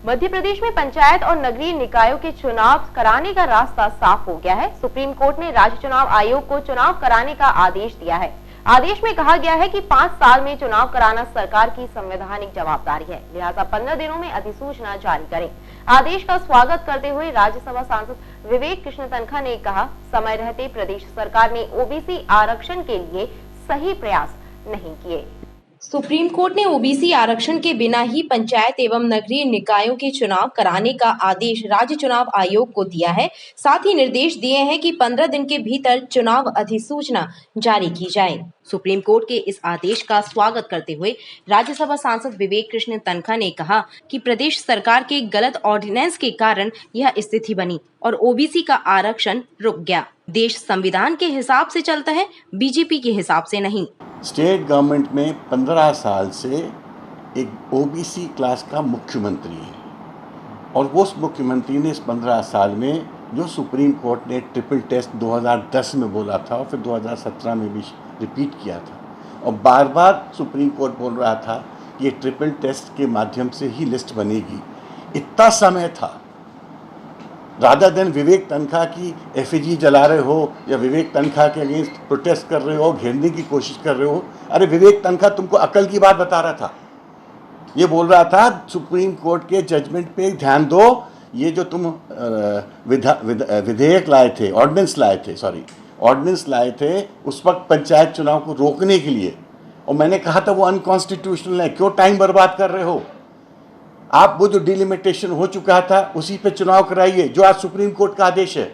मध्य प्रदेश में पंचायत और नगरीय निकायों के चुनाव कराने का रास्ता साफ हो गया है। सुप्रीम कोर्ट ने राज्य चुनाव आयोग को चुनाव कराने का आदेश दिया है। आदेश में कहा गया है कि 5 साल में चुनाव कराना सरकार की संवैधानिक जवाबदारी है, लिहाजा 15 दिनों में अधिसूचना जारी करें। आदेश का स्वागत करते हुए राज्यसभा सांसद विवेक कृष्ण तन्खा ने कहा, समय रहते प्रदेश सरकार ने ओबीसी आरक्षण के लिए सही प्रयास नहीं किए। सुप्रीम कोर्ट ने ओबीसी आरक्षण के बिना ही पंचायत एवं नगरीय निकायों के चुनाव कराने का आदेश राज्य चुनाव आयोग को दिया है। साथ ही निर्देश दिए हैं कि 15 दिन के भीतर चुनाव अधिसूचना जारी की जाए। सुप्रीम कोर्ट के इस आदेश का स्वागत करते हुए राज्यसभा सांसद विवेक कृष्ण तन्खा ने कहा कि प्रदेश सरकार के गलत ऑर्डिनेंस के कारण यह स्थिति बनी और ओबीसी का आरक्षण रुक गया। देश संविधान के हिसाब से चलता है, बीजेपी के हिसाब से नहीं। स्टेट गवर्नमेंट में 15 साल से एक ओबीसी क्लास का मुख्यमंत्री है और उस मुख्यमंत्री ने इस 15 साल में जो सुप्रीम कोर्ट ने ट्रिपल टेस्ट 2010 में बोला था और फिर 2017 में भी रिपीट किया था और बार बार सुप्रीम कोर्ट बोल रहा था कि ये ट्रिपल टेस्ट के माध्यम से ही लिस्ट बनेगी। इतना समय था, रादर देन विवेक तन्खा की एफिजी जला रहे हो या विवेक तन्खा के अगेंस्ट प्रोटेस्ट कर रहे हो, घेरने की कोशिश कर रहे हो। अरे विवेक तन्खा तुमको अकल की बात बता रहा था, ये बोल रहा था सुप्रीम कोर्ट के जजमेंट पे ध्यान दो। ये जो तुम विधेयक लाए थे, ऑर्डिनेंस लाए थे उस वक्त पंचायत चुनाव को रोकने के लिए, और मैंने कहा था वो अनकॉन्स्टिट्यूशनल है, क्यों टाइम बर्बाद कर रहे हो आप। वो जो डिलिमिटेशन हो चुका था उसी पे चुनाव कराइए जो आज सुप्रीम कोर्ट का आदेश है,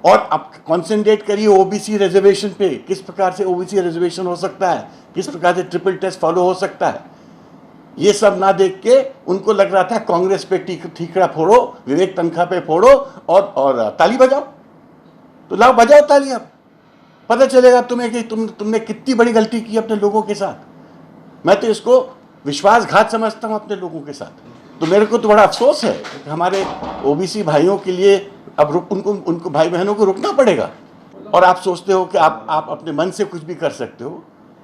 और अब कॉन्सेंट्रेट करिए ओबीसी रिजर्वेशन पे। किस प्रकार से ओबीसी रिजर्वेशन हो सकता है, किस प्रकार से ट्रिपल टेस्ट फॉलो हो सकता है, ये सब ना देख के उनको लग रहा था कांग्रेस पे ठीकरा फोड़ो, विवेक तन्खा पे फोड़ो और ताली बजाओ। तो लाओ बजाओ ताली, अब पता चलेगा तुम्हें कि तुमने कितनी बड़ी गलती की अपने लोगों के साथ। मैं तो इसको विश्वासघात समझता हूं अपने लोगों के साथ। तो मेरे को तो बड़ा अफसोस है कि हमारे ओबीसी भाइयों के लिए अब उनको भाई बहनों को रुकना पड़ेगा, और आप सोचते हो कि आप अपने मन से कुछ भी कर सकते हो।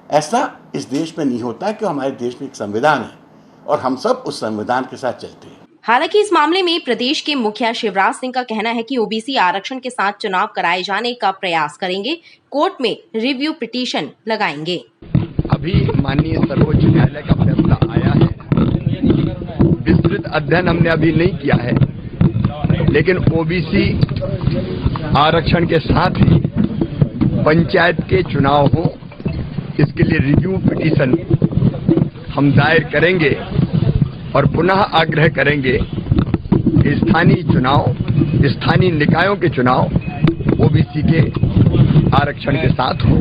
ऐसा इस देश में नहीं होता, कि हमारे देश में एक संविधान है और हम सब उस संविधान के साथ चलते हैं। हालांकि इस मामले में प्रदेश के मुखिया शिवराज सिंह का कहना है कि ओबीसी आरक्षण के साथ चुनाव कराए जाने का प्रयास करेंगे, कोर्ट में रिव्यू पिटीशन लगाएंगे। अभी माननीय सर्वोच्च न्यायालय का फैसला आया है, विस्तृत अध्ययन हमने अभी नहीं किया है, लेकिन ओबीसी आरक्षण के साथ ही पंचायत के चुनाव हो, इसके लिए रिव्यू पिटीशन हम दायर करेंगे और पुनः आग्रह करेंगे कि स्थानीय निकायों के चुनाव ओबीसी के आरक्षण के साथ हो।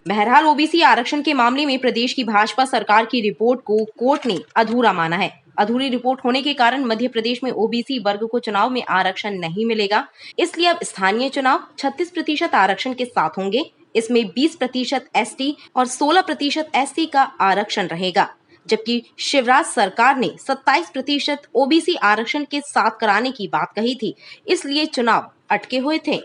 बहरहाल ओबीसी आरक्षण के मामले में प्रदेश की भाजपा सरकार की रिपोर्ट को कोर्ट ने अधूरा माना है। अधूरी रिपोर्ट होने के कारण मध्य प्रदेश में ओबीसी वर्ग को चुनाव में आरक्षण नहीं मिलेगा। इसलिए अब स्थानीय चुनाव 36% आरक्षण के साथ होंगे। इसमें 20% एसटी और 16% एससी का आरक्षण रहेगा, जबकि शिवराज सरकार ने 27% ओबीसी आरक्षण के साथ कराने की बात कही थी, इसलिए चुनाव अटके हुए थे।